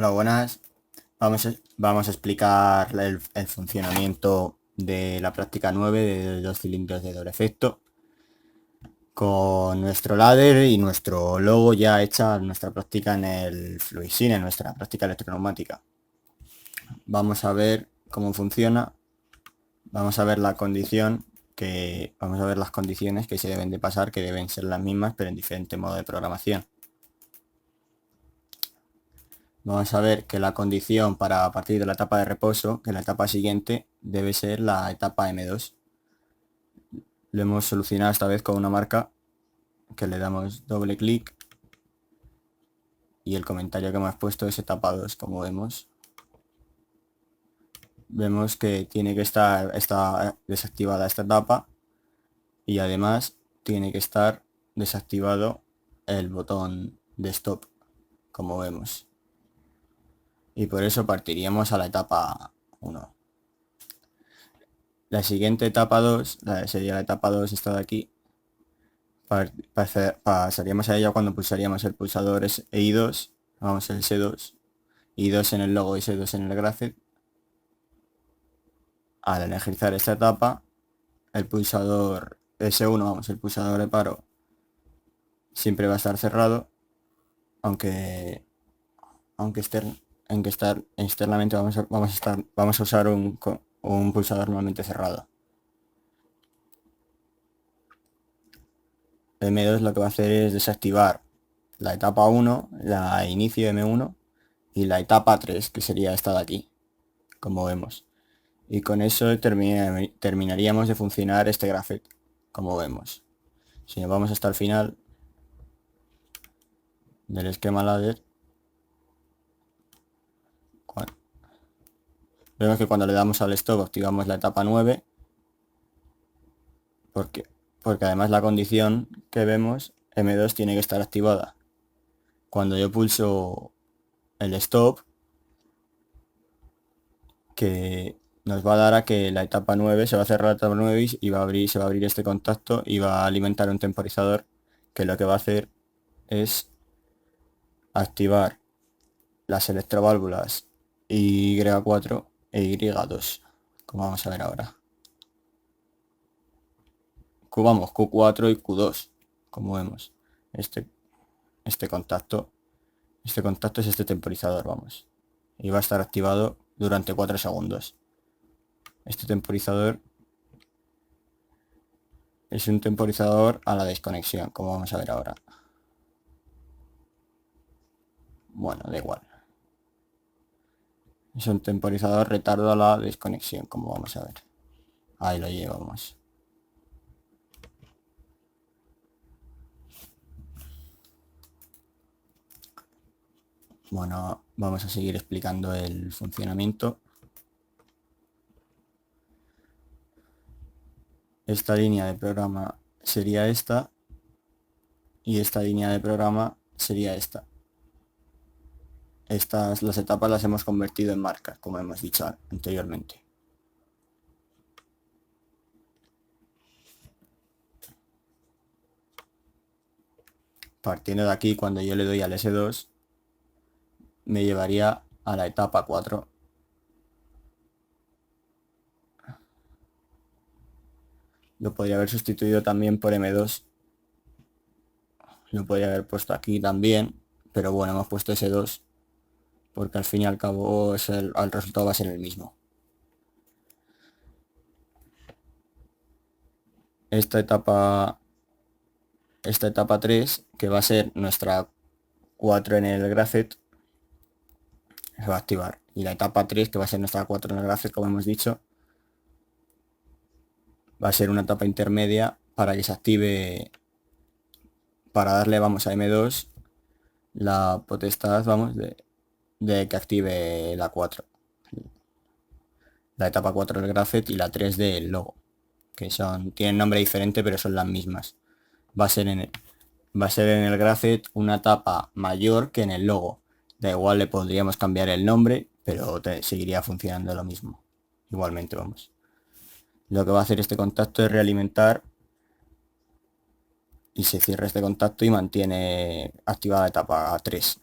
Hola, buenas. Vamos a explicar el funcionamiento de la práctica 9 de dos cilindros de doble efecto con nuestro ladder y nuestro logo ya hecha nuestra práctica en el Fluidsyn, en nuestra práctica electroneumática. Vamos a ver cómo funciona. Vamos a ver la condición vamos a ver las condiciones que se deben de pasar, que deben ser las mismas, pero en diferente modo de programación. Vamos a ver que la condición para partir de la etapa de reposo, que la etapa siguiente debe ser la etapa M2. Lo hemos solucionado esta vez con una marca que le damos doble clic y el comentario que hemos puesto es etapa 2, como vemos. Vemos que tiene que estar está desactivada esta etapa y además tiene que estar desactivado el botón de stop, como vemos. Y por eso partiríamos a la etapa 1. La siguiente etapa 2, sería la etapa 2, esta de aquí. Pasaríamos a ella cuando pulsaríamos el pulsador I2, vamos, el S2, I2 en el logo y S2 en el graphic. Al energizar esta etapa, el pulsador S1, vamos, el pulsador de paro, siempre va a estar cerrado, aunque externamente vamos a usar un pulsador normalmente cerrado. M2 lo que va a hacer es desactivar la etapa 1, la inicio M1 y la etapa 3, que sería esta de aquí, como vemos. Y con eso terminaríamos de funcionar este graphic, como vemos. Si nos vamos hasta el final del esquema ladder, vemos que cuando le damos al stop activamos la etapa 9, porque además la condición que vemos, M2 tiene que estar activada. Cuando yo pulso el stop, que nos va a dar a que la etapa 9 se va a cerrar la etapa 9 y se va a abrir este contacto y va a alimentar un temporizador que lo que va a hacer es activar las electroválvulas Y4 e Y2, como vamos a ver ahora. Q4 y Q2, como vemos. Este contacto es este temporizador, vamos. Y va a estar activado durante 4 segundos. Este temporizador es un temporizador a la desconexión, como vamos a ver ahora. Bueno, da igual. Es un temporizador retardo a la desconexión, como vamos a ver. Ahí lo llevamos. Bueno, vamos a seguir explicando el funcionamiento. Esta línea de programa sería esta y esta línea de programa sería esta. Las etapas las hemos convertido en marcas, como hemos dicho anteriormente. Partiendo de aquí, cuando yo le doy al S2, me llevaría a la etapa 4. Lo podría haber sustituido también por M2. Lo podría haber puesto aquí también, pero bueno, hemos puesto S2 porque al fin y al cabo el resultado va a ser el mismo. Esta etapa 3, que va a ser nuestra 4 en el graphic, se va a activar. Y la etapa 3, que va a ser nuestra 4 en el graphic, como hemos dicho, va a ser una etapa intermedia para que se active, para darle, vamos, a M2 la potestad, vamos, de que active la 4. La etapa 4 del graphic y la 3 del logo, que tienen nombre diferente pero son las mismas. Va a ser en el graphic una etapa mayor que en el logo. Da igual, le podríamos cambiar el nombre, pero seguiría funcionando lo mismo. Igualmente, vamos. Lo que va a hacer este contacto es realimentar y se cierra este contacto y mantiene activada la etapa 3.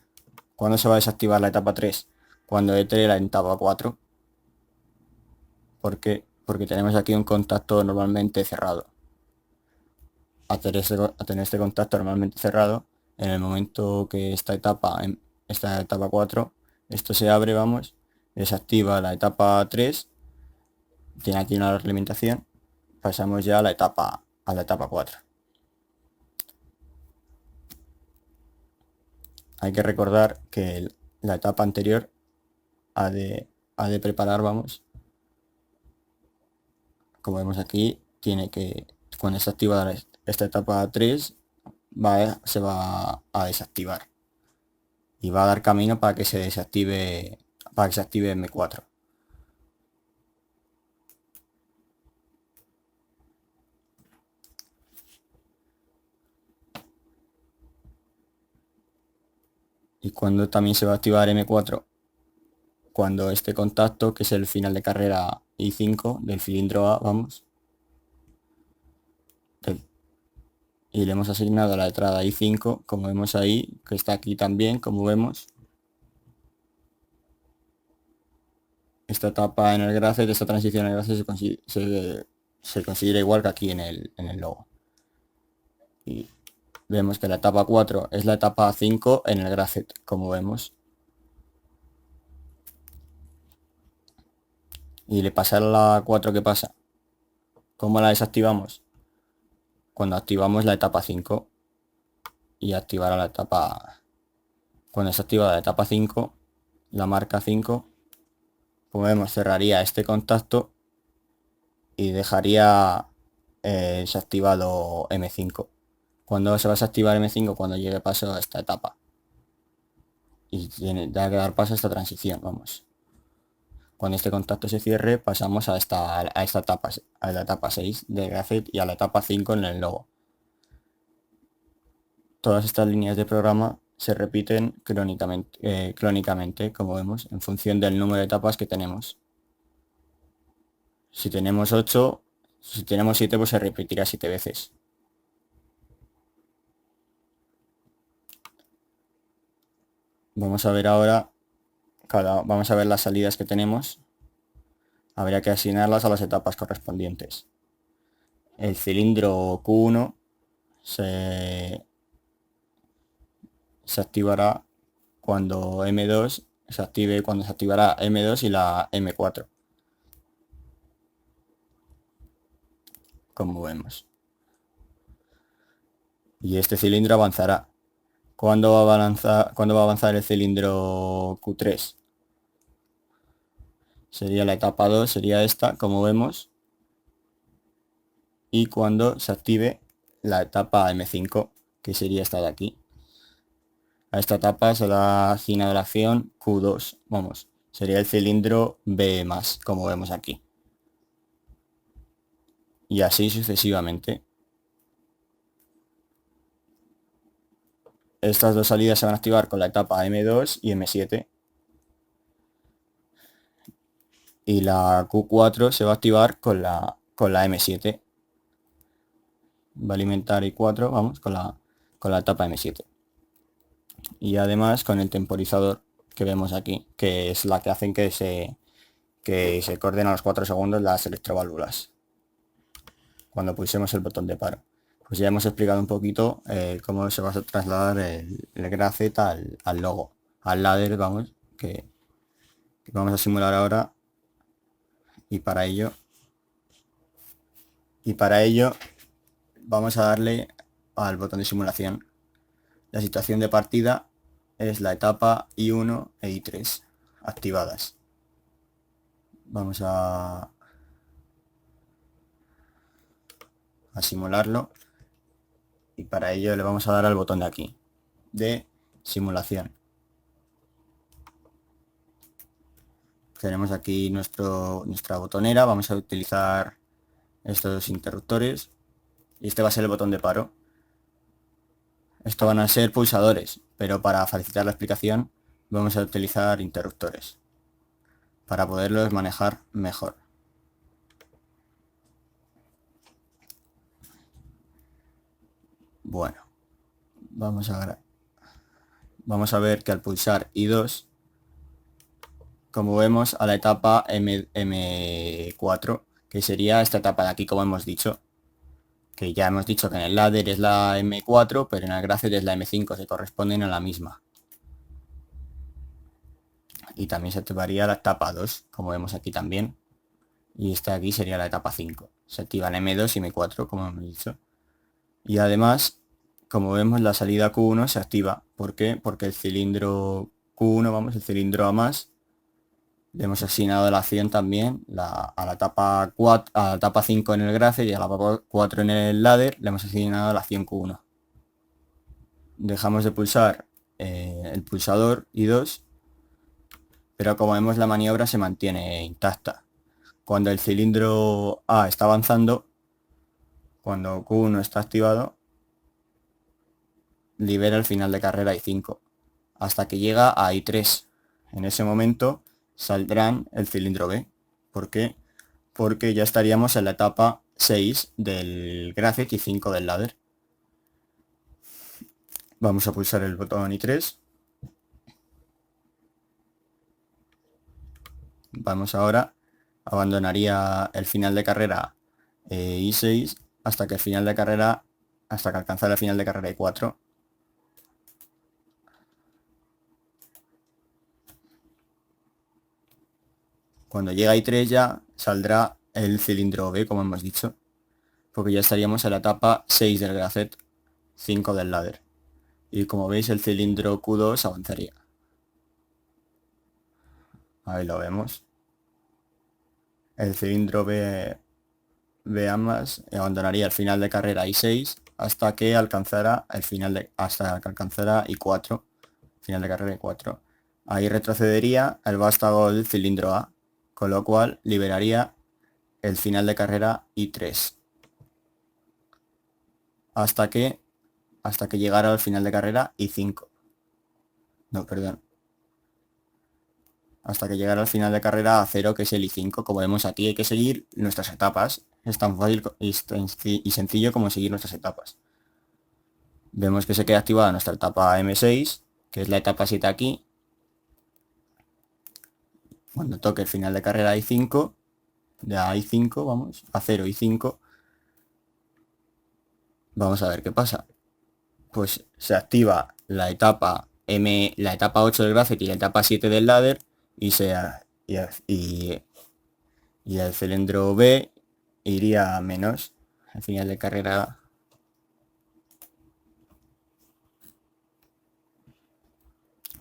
¿Cuándo se va a desactivar la etapa 3? Cuando entre la etapa 4. ¿Por qué? Porque tenemos aquí un contacto normalmente cerrado. A tener este contacto normalmente cerrado, en el momento que esta etapa 4, esto se abre, vamos, desactiva la etapa 3, tiene aquí una alimentación, pasamos ya a la etapa 4. Hay que recordar que la etapa anterior ha de preparar, vamos, como vemos aquí, cuando se activa esta etapa 3, se va a desactivar y va a dar camino para que se active M4. Y cuando también se va a activar M4, cuando este contacto, que es el final de carrera I5 del cilindro A, vamos, y le hemos asignado la entrada I5, como vemos ahí, que está aquí también, como vemos. Esta etapa en el graphic, esta transición en el graphic se considera igual que aquí en el logo. Y vemos que la etapa 4 es la etapa 5 en el graphic, como vemos. Y le pasa a la 4, ¿qué pasa? ¿Cómo la desactivamos? Cuando activamos la etapa 5 y activará la etapa... Cuando se activa la etapa 5, la marca 5, como vemos, cerraría este contacto y dejaría desactivado M5. Cuando se va a desactivar M5, cuando llegue paso a esta etapa. Y tiene que dar paso a esta transición, vamos. Cuando este contacto se cierre, pasamos a esta etapa, a la etapa 6 de graphic y a la etapa 5 en el logo. Todas estas líneas de programa se repiten crónicamente, como vemos, en función del número de etapas que tenemos. Si tenemos 8, si tenemos 7, pues se repetirá 7 veces. Vamos a ver ahora, vamos a ver las salidas que tenemos. Habría que asignarlas a las etapas correspondientes. El cilindro Q1 se activará cuando M2 se active, cuando se activará M2 y la M4. Como vemos. Y este cilindro avanzará. ¿Cuándo va a avanzar el cilindro Q3? Sería la etapa 2, sería esta, como vemos. Y cuando se active la etapa M5, que sería esta de aquí. A esta etapa se da asignada la acción Q2, vamos, sería el cilindro B+, como vemos aquí. Y así sucesivamente. Estas dos salidas se van a activar con la etapa M2 y M7. Y la Q4 se va a activar con la M7. Va a alimentar I4, vamos, con la etapa M7. Y además con el temporizador que vemos aquí, que es la que hacen que se corten a los 4 segundos las electroválvulas cuando pulsemos el botón de paro. Pues ya hemos explicado un poquito cómo se va a trasladar el graphic al logo, al ladder, vamos, que vamos a simular ahora. Y para ello vamos a darle al botón de simulación. La situación de partida es la etapa I1 e I3 activadas. Vamos a simularlo y para ello le vamos a dar al botón de aquí de simulación. Tenemos aquí nuestra botonera, vamos a utilizar estos interruptores y este va a ser el botón de paro. Esto van a ser pulsadores, pero para facilitar la explicación vamos a utilizar interruptores para poderlos manejar mejor. Bueno, vamos a vamos a ver que al pulsar I2, como vemos, a la etapa M4, que sería esta etapa de aquí, como hemos dicho, que ya hemos dicho que en el ladder es la M4, pero en el Gracet es la M5, se corresponden a la misma. Y también se activaría la etapa 2, como vemos aquí también. Y esta aquí sería la etapa 5. Se activan M2 y M4, como hemos dicho. Y además, como vemos, la salida Q1 se activa. ¿Por qué? Porque el cilindro Q1, vamos, el cilindro A más, le hemos asignado la acción también a la etapa 4, a la etapa 5 en el Gracet y a la etapa 4 en el ladder, le hemos asignado la acción Q1. Dejamos de pulsar el pulsador I2, pero como vemos la maniobra se mantiene intacta. Cuando el cilindro A está avanzando, cuando Q1 está activado, libera el final de carrera I5 hasta que llega a I3. En ese momento saldrán el cilindro B. ¿Por qué? Porque ya estaríamos en la etapa 6 del Gracet y 5 del ladder. Vamos a pulsar el botón I3. Vamos ahora, abandonaría el final de carrera I6 hasta que el final de carrera, hasta que alcanzara el final de carrera I4. Cuando llega I3 ya saldrá el cilindro B, como hemos dicho, porque ya estaríamos en la etapa 6 del Gracet, 5 del ladder. Y como veis el cilindro Q2 avanzaría. Ahí lo vemos. El cilindro B ambas abandonaría el final de carrera I6 hasta que alcanzara hasta que alcanzara I4, final de carrera I4. Ahí retrocedería el vástago del cilindro A, con lo cual liberaría el final de carrera I3 hasta que llegara al final de carrera I5. No, perdón. Hasta que llegara al final de carrera a 0, que es el I5. Como vemos aquí hay que seguir nuestras etapas. Es tan fácil y sencillo como seguir nuestras etapas. Vemos que se queda activada nuestra etapa M6, que es la etapa 7 aquí. Cuando toque el final de carrera I5, de I5, vamos, a 0 I5, vamos a ver qué pasa. Pues se activa la etapa la etapa 8 del Gracet y la etapa 7 del ladder y y el cilindro B iría a menos al final de carrera.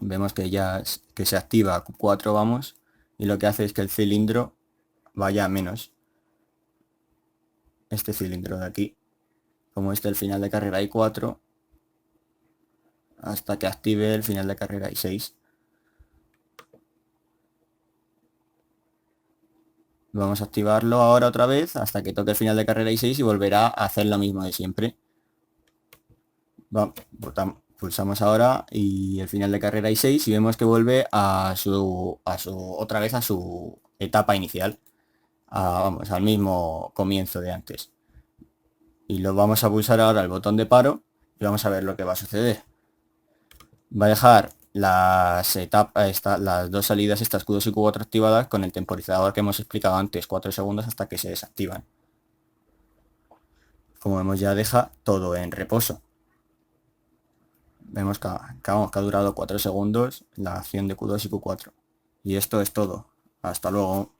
Vemos que que se activa Q4, vamos, y lo que hace es que el cilindro vaya a menos. Este cilindro de aquí, como este el final de carrera I4, hasta que active el final de carrera I6. Vamos a activarlo ahora otra vez hasta que toque el final de carrera I6 y volverá a hacer lo mismo de siempre. Pulsamos ahora y el final de carrera I6 y vemos que vuelve otra vez a su etapa inicial, vamos, al mismo comienzo de antes. Y lo vamos a pulsar ahora el botón de paro y vamos a ver lo que va a suceder. Va a dejar las dos salidas, estas Q2 y Q4 activadas con el temporizador que hemos explicado antes, 4 segundos hasta que se desactivan. Como vemos ya deja todo en reposo. Vemos que ha durado 4 segundos la acción de Q2 y Q4. Y esto es todo. Hasta luego.